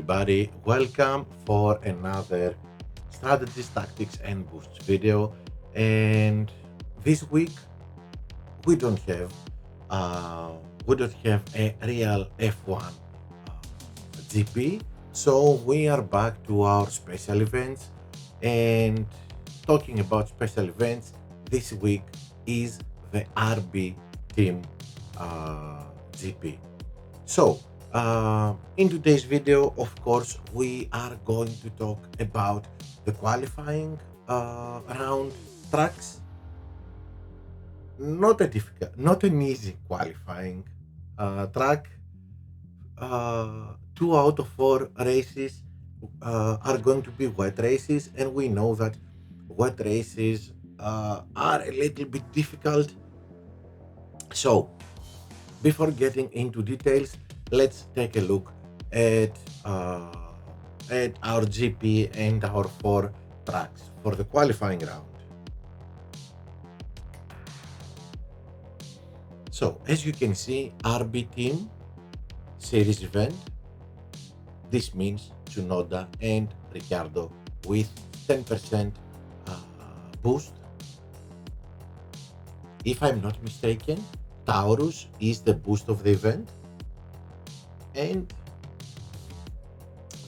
everybody. Welcome for another strategies, tactics, and boosts video. And this week we don't have uh, we don't have a real F1 GP, so we are back to our special events. And talking about special events, this week is the RB Team GP. So, in today's video, of course, we are going to talk about the qualifying round tracks. Not a difficult, not an easy qualifying track. Two out of four races are going to be wet races, and we know that wet races are a little bit difficult. So, before getting into details, let's take a look at uh, at our GP and our four tracks for the qualifying round. So, as you can see, RB team series event. This means Tsunoda and Ricciardo with 10% boost. If I'm not mistaken, Taurus is the boost of the event, and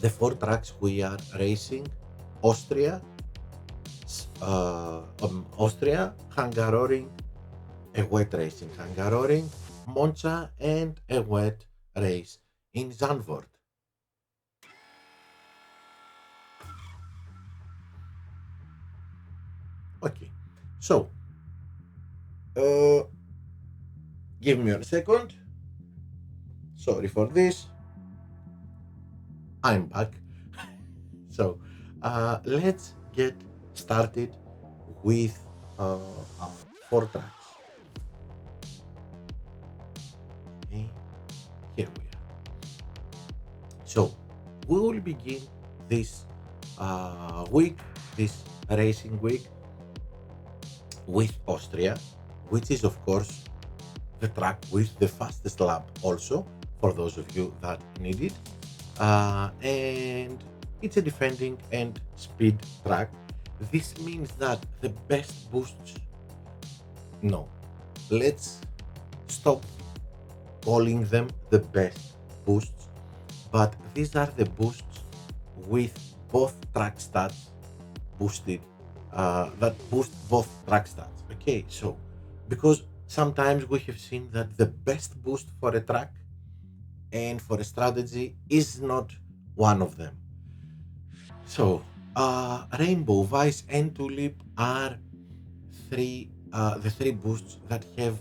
the four tracks we are racing: Austria, Hungaroring, a wet race in Hungaroring, Monza, and a wet race in Zandvoort. Okay, so uh, give me a second. Sorry for this. I'm back. So let's get started with our four tracks. Okay, here we are. So we will begin this week, this racing week, with Austria, which is of course the track with the fastest lap also for those of you that need it. And it's a defending and speed track. This means that the best boosts, no, let's stop calling them the best boosts, but these are the boosts with both track stats boosted, that boost both track stats. Okay, so because sometimes we have seen that the best boost for a track and for a strategy is not one of them. So, Rainbow, Vice, and Tulip are the three boosts that have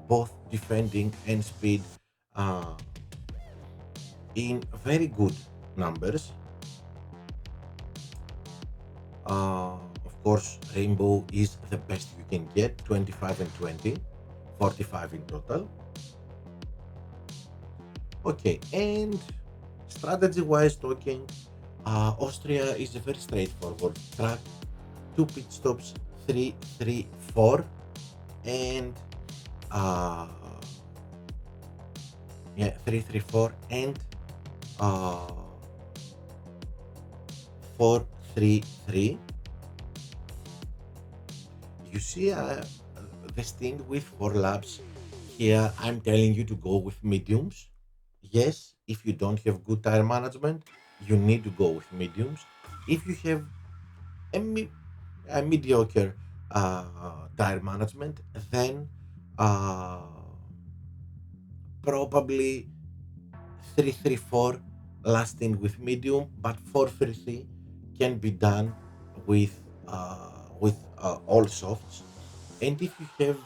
both defending and speed uh, in very good numbers. Of course, Rainbow is the best you can get, 25 and 20, 45 in total. Okay, and strategy wise talking, Austria is a very straightforward track. Two pit stops, 3-3-4, and uh, yeah, 3-3-4 and uh, 4-3-3. You see the stint with four laps. Here, I'm telling you to go with mediums. Yes, if you don't have good tire management, you need to go with mediums. If you have a, a mediocre tire management, then uh, probably 3-3-4 lasting with medium, but 4-3-3 can be done with all softs. And if you have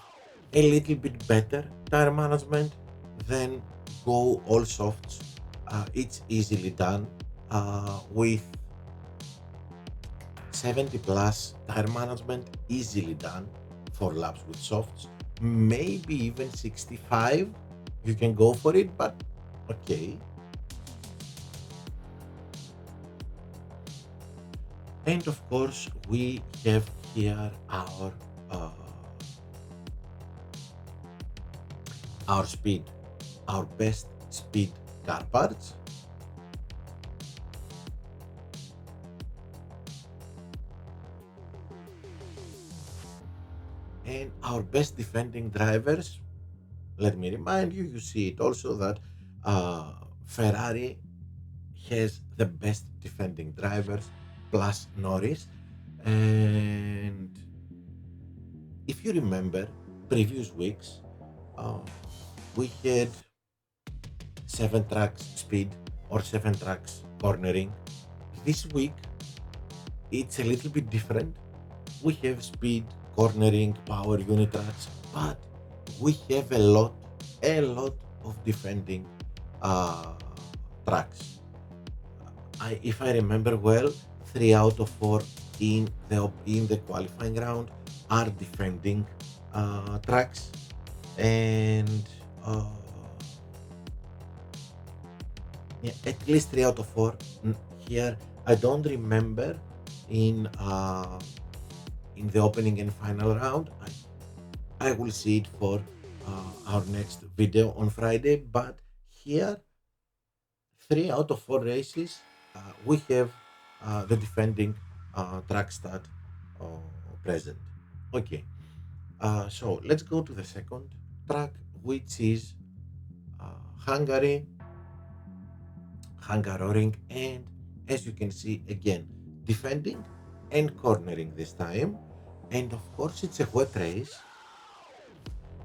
a little bit better tire management, then go all softs. It's easily done with 70 plus tire management, easily done for laps with softs. Maybe even 65. You can go for it, but okay. And of course, we have here our speed, our best speed car parts. And our best defending drivers, let me remind you, you see it also that Ferrari has the best defending drivers plus Norris. And if you remember previous weeks, uh, we had 7 tracks speed or 7 tracks cornering. This week, it's a little bit different. We have speed, cornering, power unit tracks, but we have a lot of defending uh, tracks. If I remember well, 3 out of 4 in the qualifying round are defending tracks, and uh, yeah, at least 3 out of 4 here. I don't remember in uh, in the opening and final round. I will see it for our next video on Friday. But here, 3 out of 4 races, we have the defending track stat uh, present. Okay, so let's go to the second track, which is Hungary, Hungaroring, and as you can see again, defending and cornering this time. And of course, it's a wet race.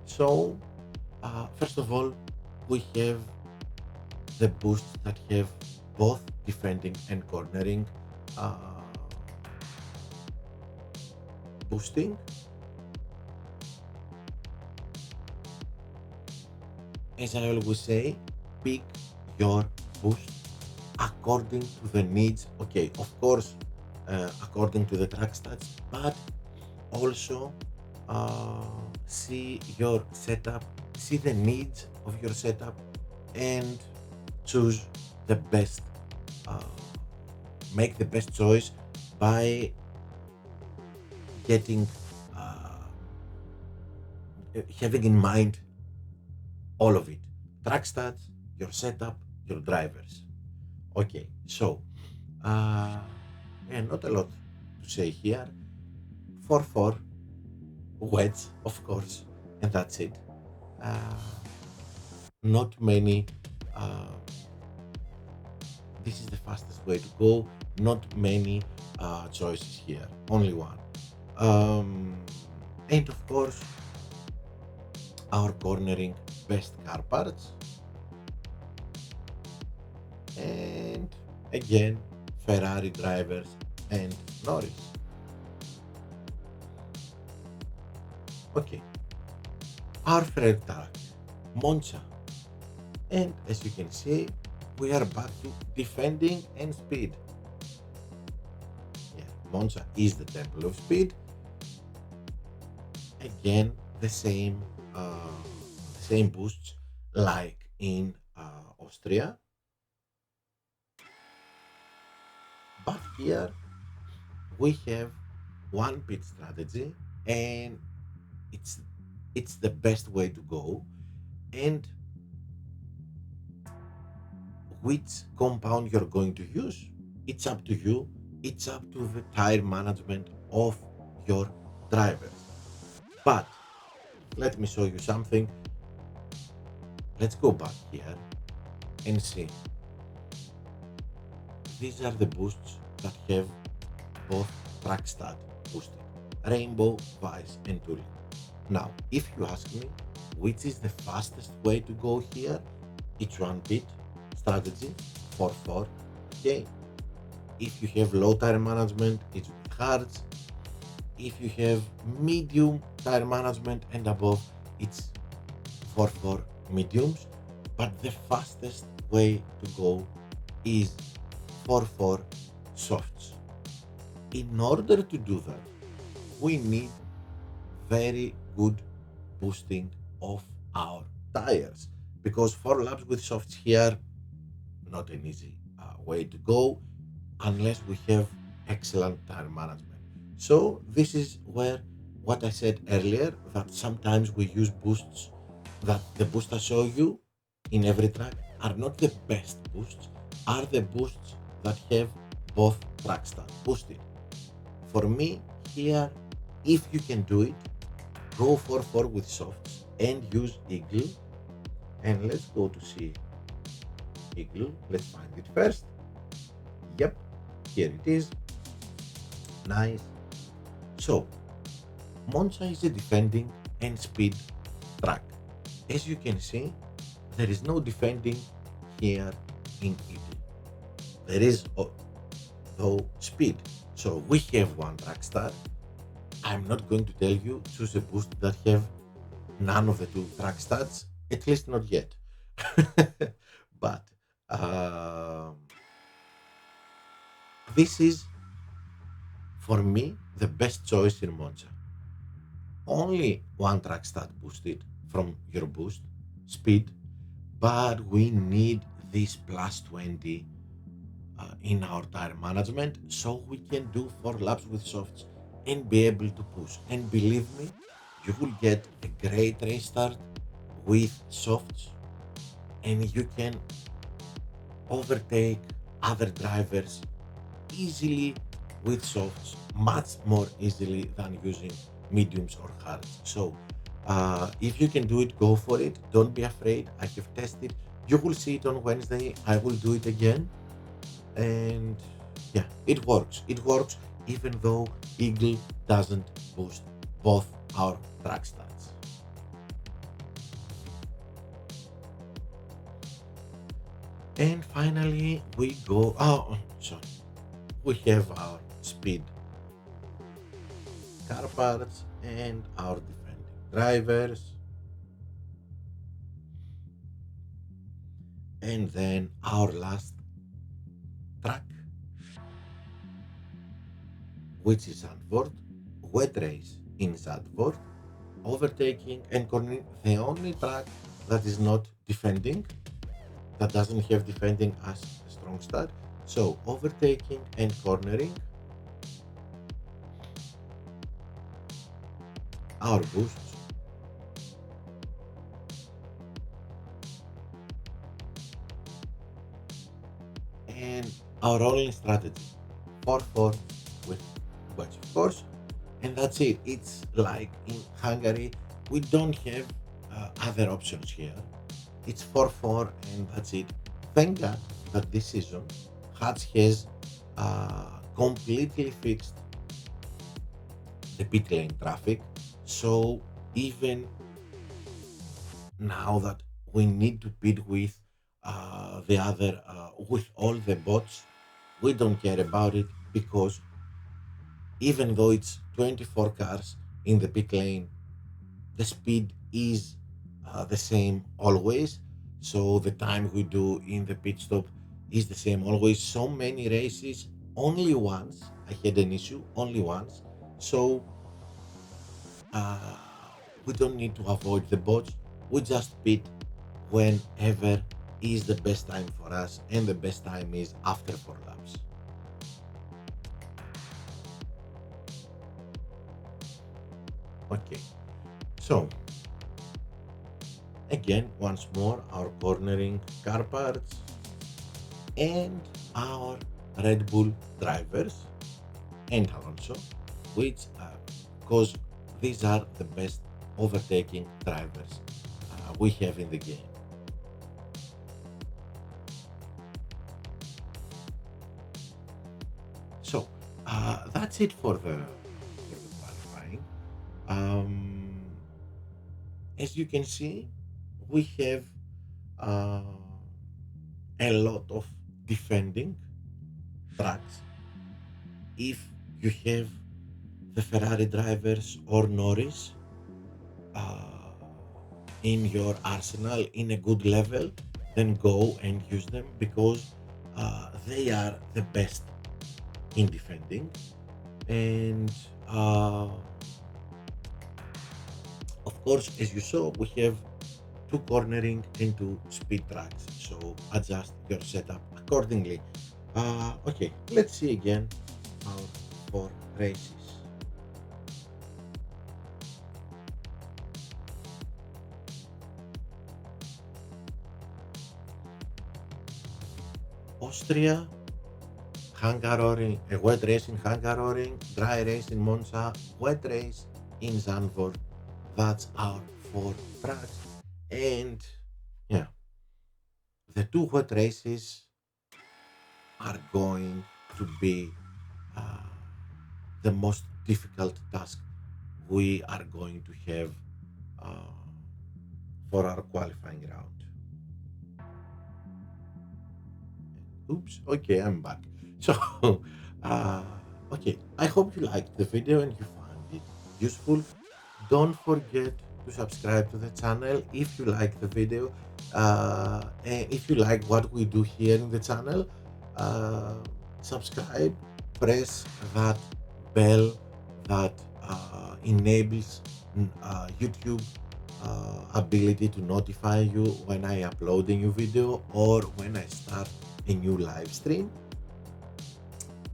So, first of all, we have the boosts that have both defending and cornering uh, boosting. As I always say, pick your boost according to the needs. Okay, of course, according to the track stats, but also see your setup, see the needs of your setup, and choose the best, uh, make the best choice by getting, having in mind all of it: track stats, your setup, your drivers. Okay, so, uh, and not a lot to say here. 4-4, wets, of course, and that's it. Uh, Not many. Uh, this is the fastest way to go. Not many choices here. Only one. Um, and of course, our cornering best car parts. And again, Ferrari drivers and Norris. Okay, our third track, Monza. And as you can see, we are back to defending and speed. Yeah, Monza is the temple of speed. Again, the same boosts like in Austria, but here we have one pit strategy, and it's it's the best way to go. And which compound you're going to use, it's up to you. It's up to the tire management of your drivers. But let me show you something. Let's go back here and see. These are the boosts that have both track stat boosted: Rainbow, Vice, and Touring. Now, if you ask me which is the fastest way to go here, it's one pit strategy, 4-4. Okay. If you have low tire management, it's with hards. If you have medium tire management and above, it's 4-4 mediums. But the fastest way to go is 4-4 softs. In order to do that, we need very good boosting of our tires, because 4 laps with softs here, not an easy way to go unless we have excellent tire management. So this is where what I said earlier, that sometimes we use boosts, that the boosts I show you in every track are not the best boosts, are the boosts that have both track stats boosted. For me here, if you can do it, go 4-4 with softs and use eagle. And let's go to see eagle. Let's find it first. Yep, here it is. Nice. So, Monza is a defending and speed track. As you can see, there is no defending here in Italy. There is though speed. So we have one track star. I'm not going to tell you choose a boost that have none of the two track stats, at least not yet. But um, this is for me the best choice in Monza. Only one track stat boosted from your boost speed, but we need this plus 20 in our tire management so we can do 4 laps with softs and be able to push. And believe me, you will get a great race start with softs and you can overtake other drivers easily with softs, much more easily than using mediums or hards. So if you can do it, go for it. Don't be afraid. I have tested. You will see it on Wednesday. I will do it again. And yeah, it works. It works even though Eagle doesn't boost both our track stats. And finally, we go. Oh, sorry. We have our speed car parts and our defending drivers. And then our last track, which is Zandvoort, wet race in Zandvoort, overtaking and cornering, the only track that is not defending, that doesn't have defending as a strong start. So overtaking and cornering, our boosts, and our rolling strategy. 4-4 with wedge, of course. And that's it. It's like in Hungary, we don't have other options here. It's 4-4 and that's it. Thank God that this season Hatch has completely fixed the pit lane traffic. So even now that we need to pit with the other, with all the bots, we don't care about it because even though it's 24 cars in the pit lane, the speed is the same always. So the time we do in the pit stop is the same always. So many races, only once I had an issue, only once. So uh, we don't need to avoid the bots. We just pit whenever is the best time for us, and the best time is after 4 laps. Okay, so again, once more, our cornering car parts and our Red Bull drivers and Alonso, which because these are the best overtaking drivers we have in the game. So that's it for the qualifying. Um, as you can see, we have uh, a lot of defending tracks. If you have the Ferrari drivers or Norris uh, in your arsenal in a good level, then go and use them because they are the best in defending. And of course, as you saw, we have two cornering and two speed tracks, so adjust your setup accordingly. Okay, let's see again our 4 races. Austria, Hungaroring, a wet race in Hungaroring, dry race in Monza, wet race in Zandvoort, That's our 4 tracks. And yeah, the 2 wet races are going to be uh, the most difficult task we are going to have uh, for our qualifying round. Oops, okay, I'm back. So, uh, okay, I hope you liked the video and you found it useful. Don't forget to subscribe to the channel if you like the video. And if you like what we do here in the channel, uh, subscribe, press that bell that enables YouTube ability to notify you when I upload a new video or when I start a new live stream.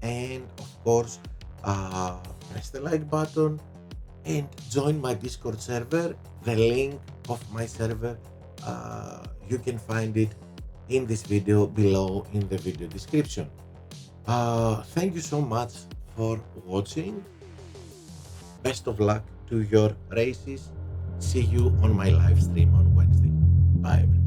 And of course, press the like button and join my Discord server. The link of my server, you can find it in this video below in the video description. Thank you so much for watching. Best of luck to your races. See you on my live stream on Wednesday. Bye everyone.